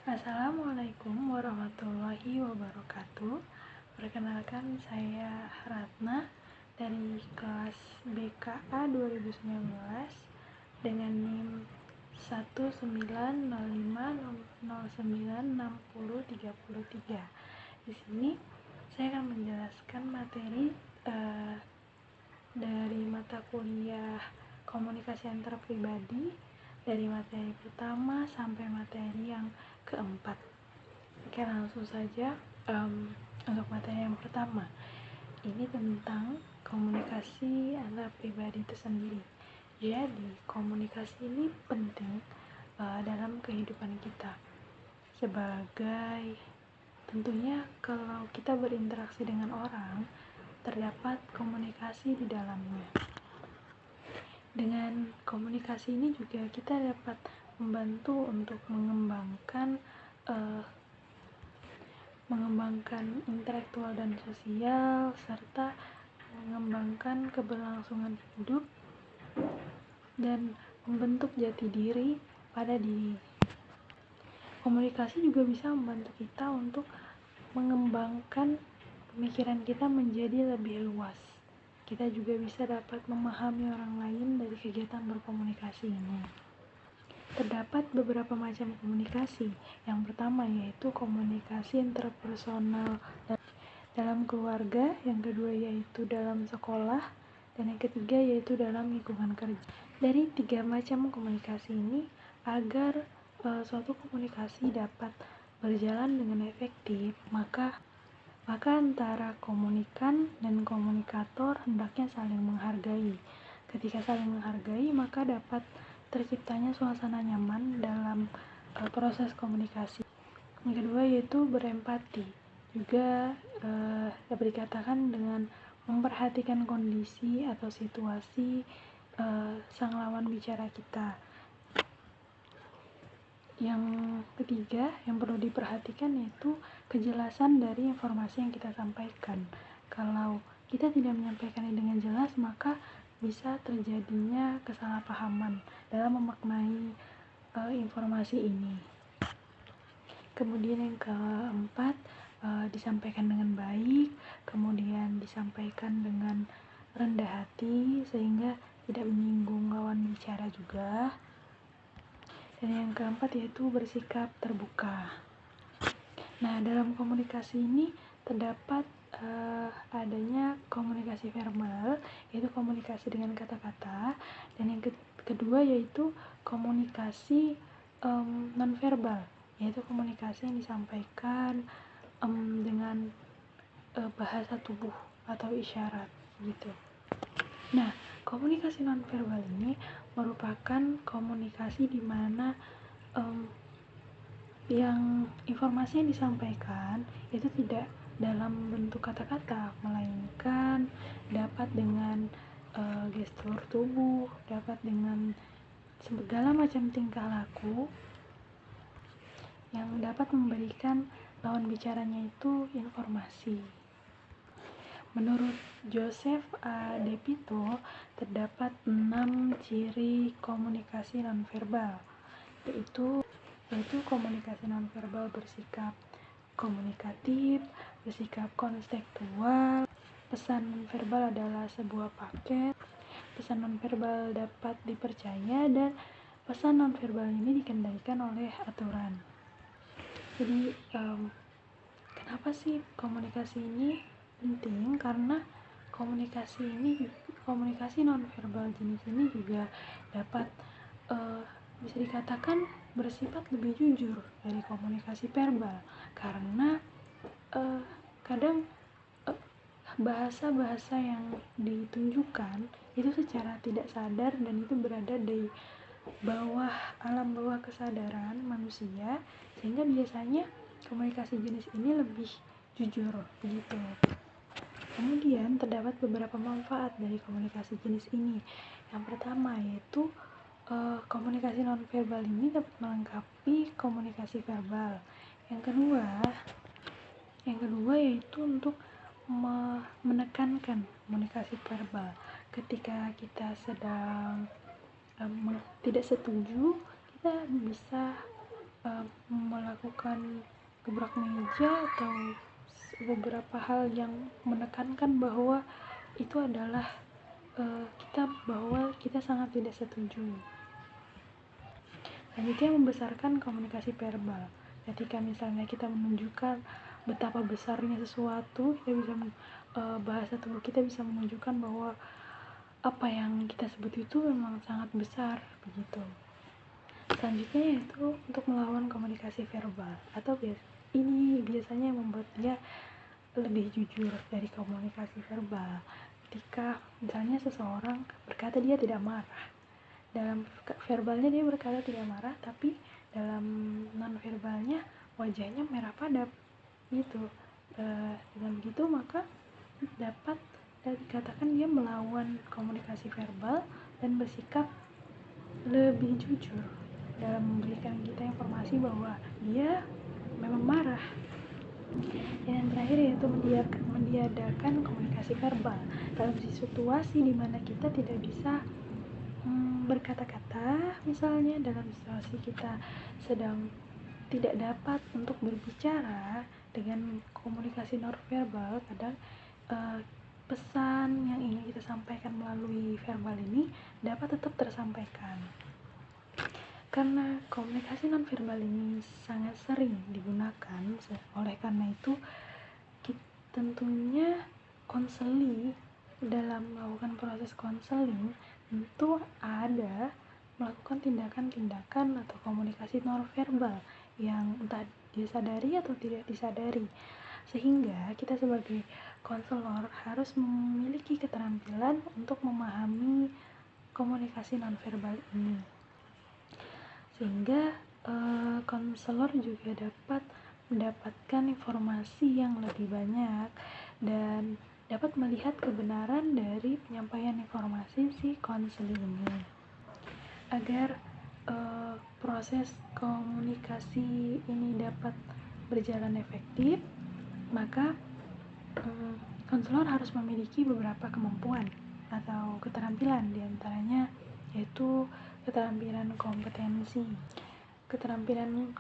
Assalamualaikum warahmatullahi wabarakatuh. Perkenalkan, saya Ratna dari kelas BKA 2019 dengan NIM 19050096033. Di sini saya akan menjelaskan materi dari mata kuliah komunikasi antar pribadi dari materi pertama sampai materi yang keempat. Oke, langsung saja untuk materi yang pertama. Ini tentang komunikasi antar pribadi itu sendiri. Jadi, komunikasi ini penting dalam kehidupan kita. Sebagai tentunya kalau kita berinteraksi dengan orang, terdapat komunikasi di dalamnya. Dengan komunikasi ini juga kita dapat membantu untuk mengembangkan intelektual dan sosial, serta mengembangkan keberlangsungan hidup dan membentuk jati diri pada diri. Komunikasi juga bisa membantu kita untuk mengembangkan pemikiran kita menjadi lebih luas. Kita juga bisa dapat memahami orang lain dari kegiatan berkomunikasi ini. Terdapat beberapa macam komunikasi. Yang pertama yaitu komunikasi interpersonal dalam keluarga, yang kedua yaitu dalam sekolah, dan yang ketiga yaitu dalam lingkungan kerja. Dari tiga macam komunikasi ini, agar suatu komunikasi dapat berjalan dengan efektif, maka antara komunikan dan komunikator hendaknya saling menghargai. Ketika saling menghargai, maka dapat terciptanya suasana nyaman dalam proses komunikasi. Yang kedua yaitu berempati. Juga dapat dikatakan dengan memperhatikan kondisi atau situasi sang lawan bicara kita. Yang ketiga yang perlu diperhatikan yaitu kejelasan dari informasi yang kita sampaikan. Kalau kita tidak menyampaikannya dengan jelas, maka bisa terjadinya kesalahpahaman dalam memaknai informasi ini. Kemudian yang keempat, disampaikan dengan baik, kemudian disampaikan dengan rendah hati sehingga tidak menyinggung lawan bicara juga. Dan yang keempat yaitu bersikap terbuka. Nah, dalam komunikasi ini terdapat adanya komunikasi verbal, yaitu komunikasi dengan kata-kata, dan yang kedua yaitu komunikasi nonverbal, yaitu komunikasi yang disampaikan dengan bahasa tubuh atau isyarat gitu. Nah, komunikasi nonverbal ini merupakan komunikasi di mana yang informasi yang disampaikan itu tidak dalam bentuk kata-kata, melainkan dapat dengan gestur tubuh, dapat dengan segala macam tingkah laku yang dapat memberikan lawan bicaranya itu informasi. Menurut Joseph A. DePito, terdapat 6 ciri komunikasi nonverbal, yaitu komunikasi nonverbal bersikap komunikatif, bersikap konstekstual, pesan nonverbal adalah sebuah paket, pesan nonverbal dapat dipercaya, dan pesan nonverbal ini dikendalikan oleh aturan. Jadi, kenapa sih komunikasi ini penting? Karena komunikasi nonverbal jenis ini juga dapat bisa dikatakan bersifat lebih jujur dari komunikasi verbal, karena kadang bahasa-bahasa yang ditunjukkan itu secara tidak sadar dan itu berada di alam bawah kesadaran manusia, sehingga biasanya komunikasi jenis ini lebih jujur begitu. Kemudian terdapat beberapa manfaat dari komunikasi jenis ini. Yang pertama yaitu komunikasi nonverbal ini dapat melengkapi komunikasi verbal. Yang kedua yaitu untuk menekankan komunikasi verbal. Ketika kita sedang tidak setuju, kita bisa melakukan gebrak meja atau beberapa hal yang menekankan bahwa itu adalah bahwa kita sangat tidak setuju. Selanjutnya, membesarkan komunikasi verbal. Ketika misalnya kita menunjukkan betapa besarnya sesuatu, kita bisa bahasa tubuh kita bisa menunjukkan bahwa apa yang kita sebut itu memang sangat besar begitu. Selanjutnya yaitu untuk melawan komunikasi verbal, atau ini biasanya yang membuat dia lebih jujur dari komunikasi verbal. Ketika misalnya seseorang berkata dia tidak marah, dalam verbalnya dia berkata tidak marah, tapi dalam non verbalnya wajahnya merah padam gitu. Dengan begitu maka dapat dikatakan dia melawan komunikasi verbal dan bersikap lebih jujur dalam memberikan kita informasi bahwa dia memang marah. Dan terakhir yaitu meniadakan komunikasi verbal dalam situasi di mana kita tidak bisa berkata-kata. Misalnya dalam situasi kita sedang tidak dapat untuk berbicara dengan komunikasi nonverbal, kadang pesan yang ingin kita sampaikan melalui verbal ini dapat tetap tersampaikan. Karena komunikasi nonverbal ini sangat sering digunakan, oleh karena itu tentunya konseli dalam melakukan proses konseling tentu ada melakukan tindakan-tindakan atau komunikasi nonverbal yang entah disadari atau tidak disadari, sehingga kita sebagai konselor harus memiliki keterampilan untuk memahami komunikasi nonverbal ini, sehingga konselor juga dapat mendapatkan informasi yang lebih banyak dan dapat melihat kebenaran dari penyampaian informasi si konseling ini. Agar proses komunikasi ini dapat berjalan efektif, maka konselor harus memiliki beberapa kemampuan atau keterampilan, diantaranya yaitu keterampilan kompetensi, keterampilan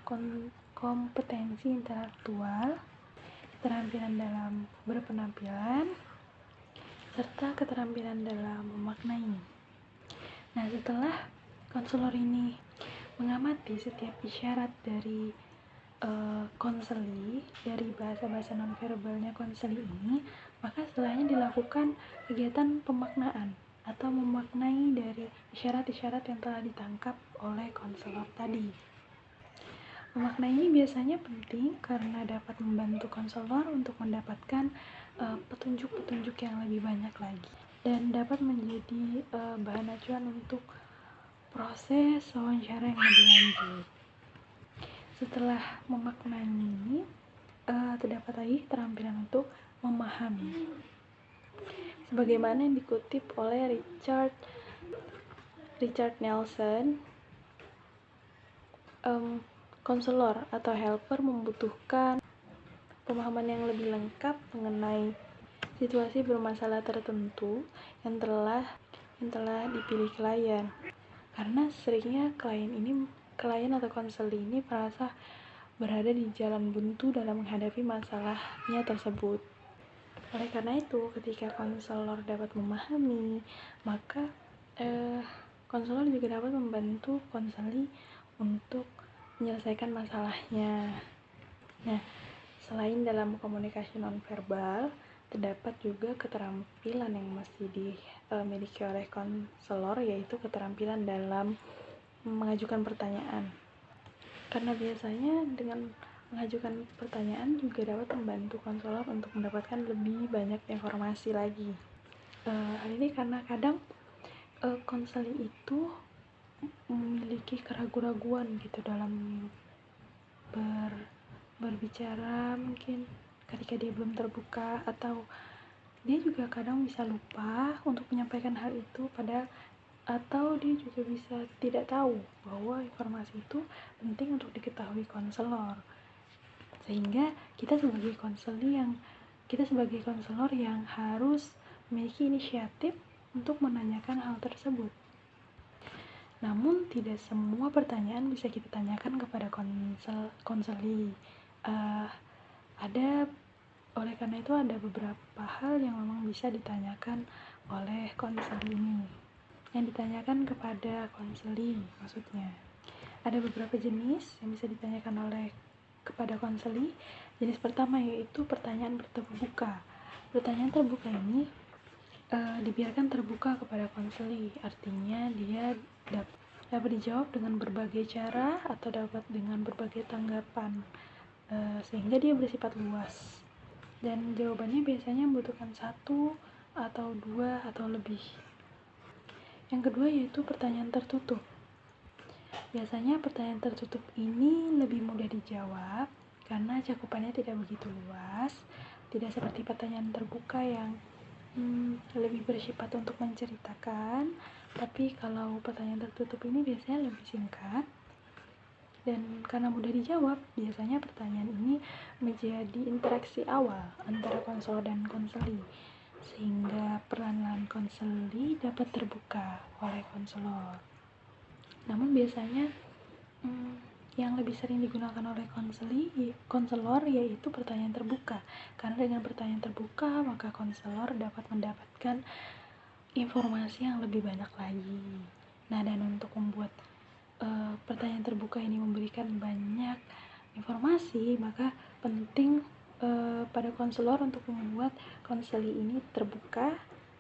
kompetensi intelektual, keterampilan dalam berpenampilan, serta keterampilan dalam memaknai. Nah, setelah konselor ini mengamati setiap isyarat dari konseli, dari bahasa-bahasa nonverbalnya konseli ini, maka setelahnya dilakukan kegiatan pemaknaan atau memaknai dari isyarat-isyarat yang telah ditangkap oleh konselor tadi. Memaknai ini biasanya penting karena dapat membantu konselor untuk mendapatkan petunjuk-petunjuk yang lebih banyak lagi dan dapat menjadi bahan acuan untuk proses wawancara yang lebih lanjut. Setelah memaknai, terdapat lagi keterampilan untuk memahami. Sebagaimana yang dikutip oleh Richard Nelson, konselor atau helper membutuhkan pemahaman yang lebih lengkap mengenai situasi bermasalah tertentu yang telah dipilih klien. Karena seringnya klien atau konseli ini merasa berada di jalan buntu dalam menghadapi masalahnya tersebut. Oleh karena itu, ketika konselor dapat memahami, maka konselor juga dapat membantu konseli untuk menyelesaikan masalahnya. Nah, selain dalam komunikasi nonverbal, terdapat juga keterampilan yang mesti dimiliki oleh konselor, yaitu keterampilan dalam mengajukan pertanyaan. Karena biasanya dengan mengajukan pertanyaan juga dapat membantu konselor untuk mendapatkan lebih banyak informasi lagi. Hal ini karena kadang konseli itu memiliki keraguan-raguan gitu dalam berbicara, mungkin ketika dia belum terbuka, atau dia juga kadang bisa lupa untuk menyampaikan hal itu atau dia juga bisa tidak tahu bahwa informasi itu penting untuk diketahui konselor, sehingga kita sebagai konselor yang harus memiliki inisiatif untuk menanyakan hal tersebut. Namun tidak semua pertanyaan bisa kita tanyakan kepada konseli. Uh, ada oleh karena itu ada beberapa hal yang memang bisa ditanyakan oleh konseli ini. Yang ditanyakan kepada konseli maksudnya. Ada beberapa jenis yang bisa ditanyakan oleh kepada konseli. Jenis pertama yaitu pertanyaan terbuka. Pertanyaan terbuka ini dibiarkan terbuka kepada konseli, artinya dia dapat dijawab dengan berbagai cara atau dapat dengan berbagai tanggapan, sehingga dia bersifat luas dan jawabannya biasanya membutuhkan satu atau dua atau lebih. Yang kedua yaitu pertanyaan tertutup. Biasanya pertanyaan tertutup ini lebih mudah dijawab karena cakupannya tidak begitu luas, tidak seperti pertanyaan terbuka yang lebih bersifat untuk menceritakan. Tapi kalau pertanyaan tertutup ini biasanya lebih singkat, dan karena mudah dijawab, biasanya pertanyaan ini menjadi interaksi awal antara konselor dan konseli, sehingga peran konseli dapat terbuka oleh konselor. Namun biasanya yang lebih sering digunakan oleh konselor yaitu pertanyaan terbuka, karena dengan pertanyaan terbuka maka konselor dapat mendapatkan informasi yang lebih banyak lagi. Nah, dan untuk membuat pertanyaan terbuka ini memberikan banyak informasi, maka penting pada konselor untuk membuat konseli ini terbuka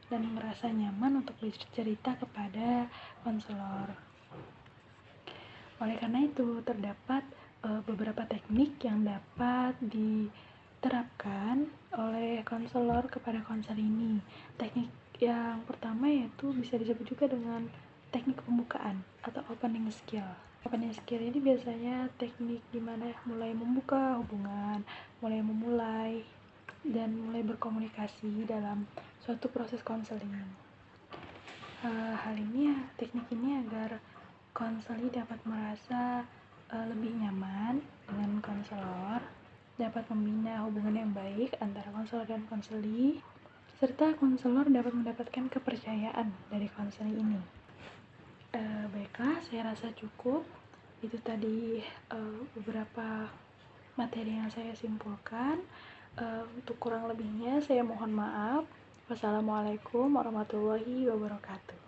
dan merasa nyaman untuk bercerita kepada konselor. Oleh karena itu, terdapat beberapa teknik yang dapat diterapkan oleh konselor kepada konselor ini. Teknik yang pertama yaitu bisa disebut juga dengan teknik pembukaan atau opening skill. Opening skill ini biasanya teknik dimana mulai membuka hubungan, mulai dan mulai berkomunikasi dalam suatu proses konseling. Teknik ini agar konseli dapat merasa lebih nyaman dengan konselor, dapat membina hubungan yang baik antara konselor dan konseli, serta konselor dapat mendapatkan kepercayaan dari konseli ini. Baiklah, saya rasa cukup. Itu tadi beberapa materi yang saya simpulkan. Untuk kurang lebihnya saya mohon maaf. Wassalamualaikum warahmatullahi wabarakatuh.